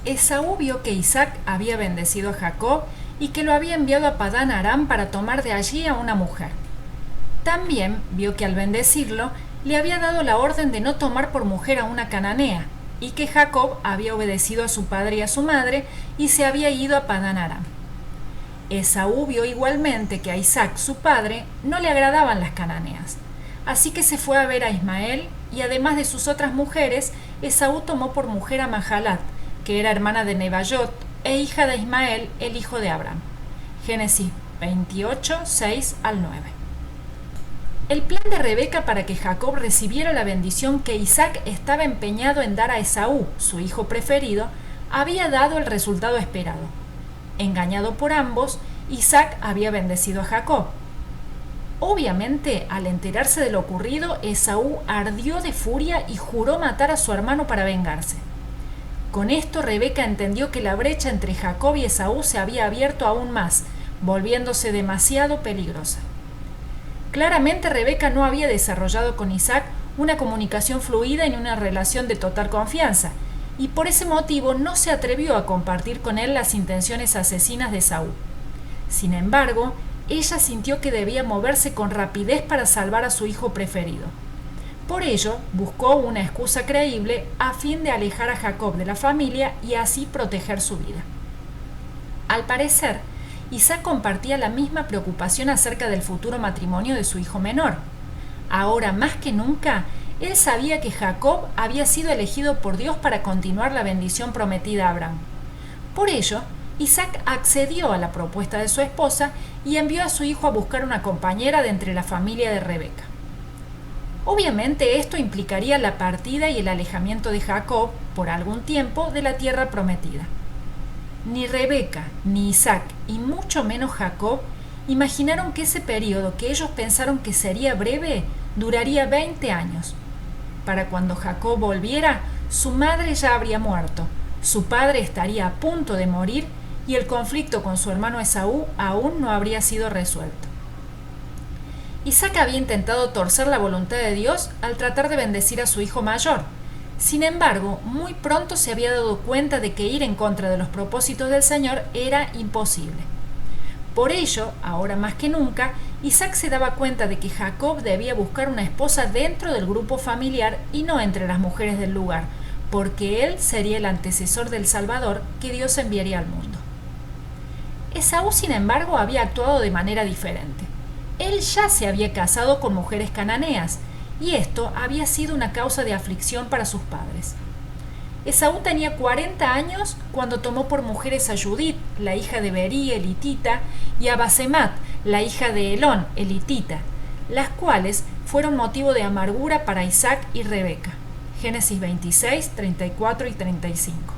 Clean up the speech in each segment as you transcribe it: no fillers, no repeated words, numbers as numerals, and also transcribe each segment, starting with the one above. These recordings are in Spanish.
Esaú vio que Isaac había bendecido a Jacob y que lo había enviado a Padán Aram para tomar de allí a una mujer. También vio que al bendecirlo le había dado la orden de no tomar por mujer a una cananea, y que Jacob había obedecido a su padre y a su madre y se había ido a Padán Aram. Esaú vio igualmente que a Isaac, su padre, no le agradaban las cananeas, así que se fue a ver a Ismael, y además de sus otras mujeres, Esaú tomó por mujer a Mahalat, que era hermana de Nebaiot e hija de Ismael, el hijo de Abraham. Génesis 28, 6 al 9. El plan de Rebeca para que Jacob recibiera la bendición que Isaac estaba empeñado en dar a Esaú, su hijo preferido, había dado el resultado esperado. Engañado por ambos, Isaac había bendecido a Jacob. Obviamente, al enterarse de lo ocurrido, Esaú ardió de furia y juró matar a su hermano para vengarse. Con esto, Rebeca entendió que la brecha entre Jacob y Esaú se había abierto aún más, volviéndose demasiado peligrosa. Claramente, Rebeca no había desarrollado con Isaac una comunicación fluida ni una relación de total confianza, y por ese motivo no se atrevió a compartir con él las intenciones asesinas de Esaú. Sin embargo, ella sintió que debía moverse con rapidez para salvar a su hijo preferido. Por ello, buscó una excusa creíble a fin de alejar a Jacob de la familia y así proteger su vida. Al parecer, Isaac compartía la misma preocupación acerca del futuro matrimonio de su hijo menor. Ahora más que nunca, él sabía que Jacob había sido elegido por Dios para continuar la bendición prometida a Abraham. Por ello, Isaac accedió a la propuesta de su esposa y envió a su hijo a buscar una compañera de entre la familia de Rebeca. Obviamente esto implicaría la partida y el alejamiento de Jacob por algún tiempo de la tierra prometida. Ni Rebeca, ni Isaac, y mucho menos Jacob, imaginaron que ese periodo que ellos pensaron que sería breve duraría 20 años. Para cuando Jacob volviera, su madre ya habría muerto, su padre estaría a punto de morir y el conflicto con su hermano Esaú aún no habría sido resuelto. Isaac había intentado torcer la voluntad de Dios al tratar de bendecir a su hijo mayor. Sin embargo, muy pronto se había dado cuenta de que ir en contra de los propósitos del Señor era imposible. Por ello, ahora más que nunca, Isaac se daba cuenta de que Jacob debía buscar una esposa dentro del grupo familiar y no entre las mujeres del lugar, porque él sería el antecesor del Salvador que Dios enviaría al mundo. Esaú, sin embargo, había actuado de manera diferente. Él ya se había casado con mujeres cananeas, y esto había sido una causa de aflicción para sus padres. Esaú tenía 40 años cuando tomó por mujeres a Judith, la hija de Berí, elitita, y a Basemat, la hija de Elón, elitita, las cuales fueron motivo de amargura para Isaac y Rebeca. Génesis 26, 34 y 35.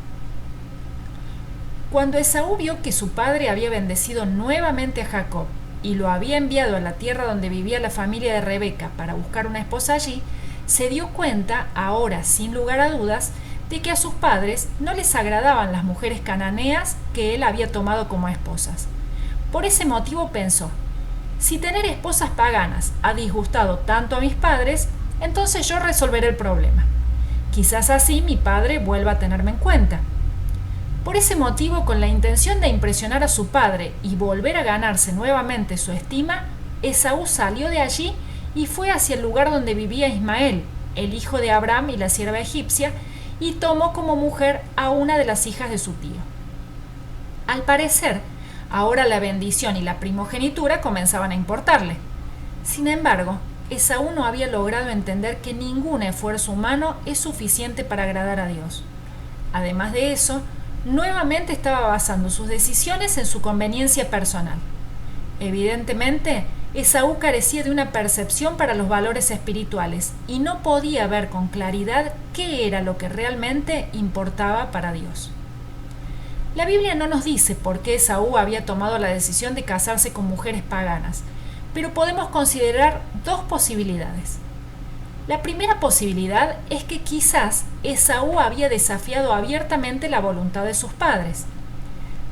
Cuando Esaú vio que su padre había bendecido nuevamente a Jacob y lo había enviado a la tierra donde vivía la familia de Rebeca para buscar una esposa allí, se dio cuenta, ahora sin lugar a dudas, de que a sus padres no les agradaban las mujeres cananeas que él había tomado como esposas. Por ese motivo pensó: si tener esposas paganas ha disgustado tanto a mis padres, entonces yo resolveré el problema. Quizás así mi padre vuelva a tenerme en cuenta. Por ese motivo, con la intención de impresionar a su padre y volver a ganarse nuevamente su estima, Esaú salió de allí y fue hacia el lugar donde vivía Ismael, el hijo de Abraham y la sierva egipcia, y tomó como mujer a una de las hijas de su tío. Al parecer, ahora la bendición y la primogenitura comenzaban a importarle. Sin embargo, Esaú no había logrado entender que ningún esfuerzo humano es suficiente para agradar a Dios. Además de eso, nuevamente estaba basando sus decisiones en su conveniencia personal. Evidentemente, Esaú carecía de una percepción para los valores espirituales y no podía ver con claridad qué era lo que realmente importaba para Dios. La Biblia no nos dice por qué Esaú había tomado la decisión de casarse con mujeres paganas, pero podemos considerar dos posibilidades. La primera posibilidad es que quizás Esaú había desafiado abiertamente la voluntad de sus padres.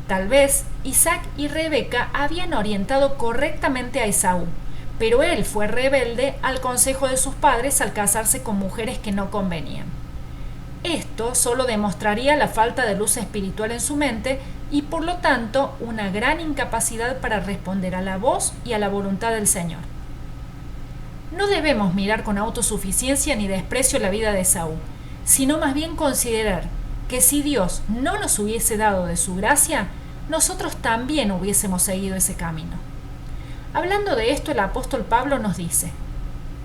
Tal vez Isaac y Rebeca habían orientado correctamente a Esaú, pero él fue rebelde al consejo de sus padres al casarse con mujeres que no convenían. Esto solo demostraría la falta de luz espiritual en su mente y por lo tanto una gran incapacidad para responder a la voz y a la voluntad del Señor. No debemos mirar con autosuficiencia ni desprecio la vida de Esaú, sino más bien considerar que si Dios no nos hubiese dado de su gracia, nosotros también hubiésemos seguido ese camino. Hablando de esto, el apóstol Pablo nos dice: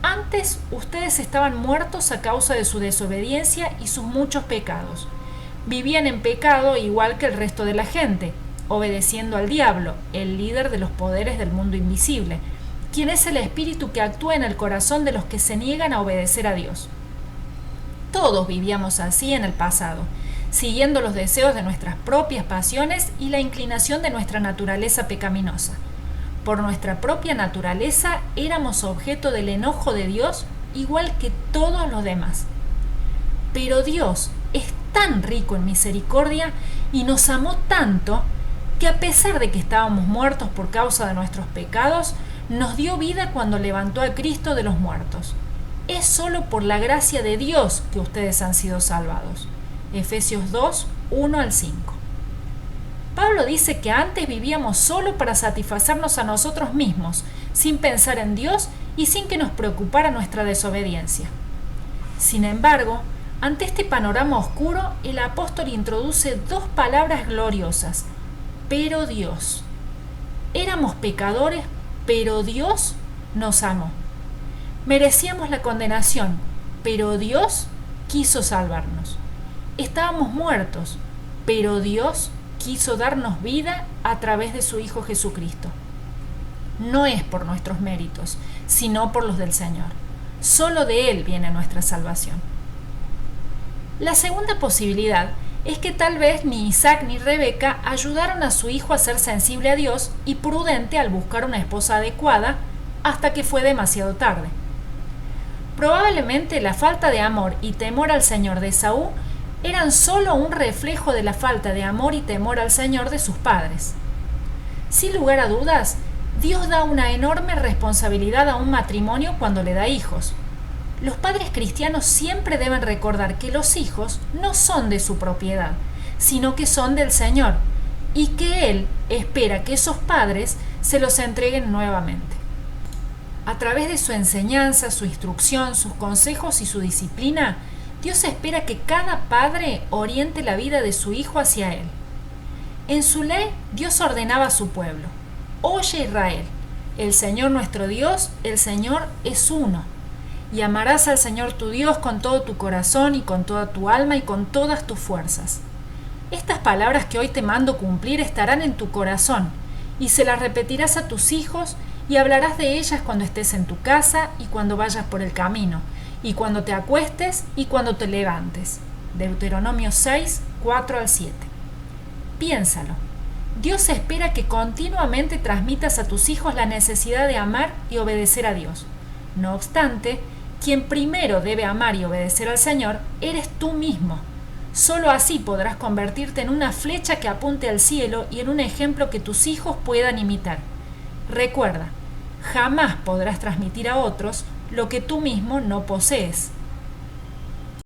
antes ustedes estaban muertos a causa de su desobediencia y sus muchos pecados. Vivían en pecado igual que el resto de la gente, obedeciendo al diablo, el líder de los poderes del mundo invisible, quien es el espíritu que actúa en el corazón de los que se niegan a obedecer a Dios. Todos vivíamos así en el pasado, siguiendo los deseos de nuestras propias pasiones y la inclinación de nuestra naturaleza pecaminosa. Por nuestra propia naturaleza éramos objeto del enojo de Dios igual que todos los demás. Pero Dios es tan rico en misericordia y nos amó tanto que a pesar de que estábamos muertos por causa de nuestros pecados, nos dio vida cuando levantó a Cristo de los muertos. Es solo por la gracia de Dios que ustedes han sido salvados. Efesios 2, 1 al 5. Pablo dice que antes vivíamos solo para satisfacernos a nosotros mismos, sin pensar en Dios y sin que nos preocupara nuestra desobediencia. Sin embargo, ante este panorama oscuro, el apóstol introduce dos palabras gloriosas: pero Dios. Éramos pecadores, pero Dios nos amó. Merecíamos la condenación, pero Dios quiso salvarnos. Estábamos muertos, pero Dios quiso darnos vida a través de su Hijo Jesucristo. No es por nuestros méritos, sino por los del Señor. Solo de Él viene nuestra salvación. La segunda posibilidad es que tal vez ni Isaac ni Rebeca ayudaron a su hijo a ser sensible a Dios y prudente al buscar una esposa adecuada hasta que fue demasiado tarde. Probablemente la falta de amor y temor al Señor de Esaú eran solo un reflejo de la falta de amor y temor al Señor de sus padres. Sin lugar a dudas, Dios da una enorme responsabilidad a un matrimonio cuando le da hijos. Los padres cristianos siempre deben recordar que los hijos no son de su propiedad, sino que son del Señor, y que Él espera que esos padres se los entreguen nuevamente. A través de su enseñanza, su instrucción, sus consejos y su disciplina, Dios espera que cada padre oriente la vida de su hijo hacia Él. En su ley, Dios ordenaba a su pueblo: oye Israel, el Señor nuestro Dios, el Señor es uno. Y amarás al Señor tu Dios con todo tu corazón y con toda tu alma y con todas tus fuerzas. Estas palabras que hoy te mando cumplir estarán en tu corazón, y se las repetirás a tus hijos, y hablarás de ellas cuando estés en tu casa y cuando vayas por el camino, y cuando te acuestes y cuando te levantes. Deuteronomio 6, 4 al 7. Piénsalo. Dios espera que continuamente transmitas a tus hijos la necesidad de amar y obedecer a Dios. No obstante, quien primero debe amar y obedecer al Señor eres tú mismo. Solo así podrás convertirte en una flecha que apunte al cielo y en un ejemplo que tus hijos puedan imitar. Recuerda, jamás podrás transmitir a otros lo que tú mismo no posees.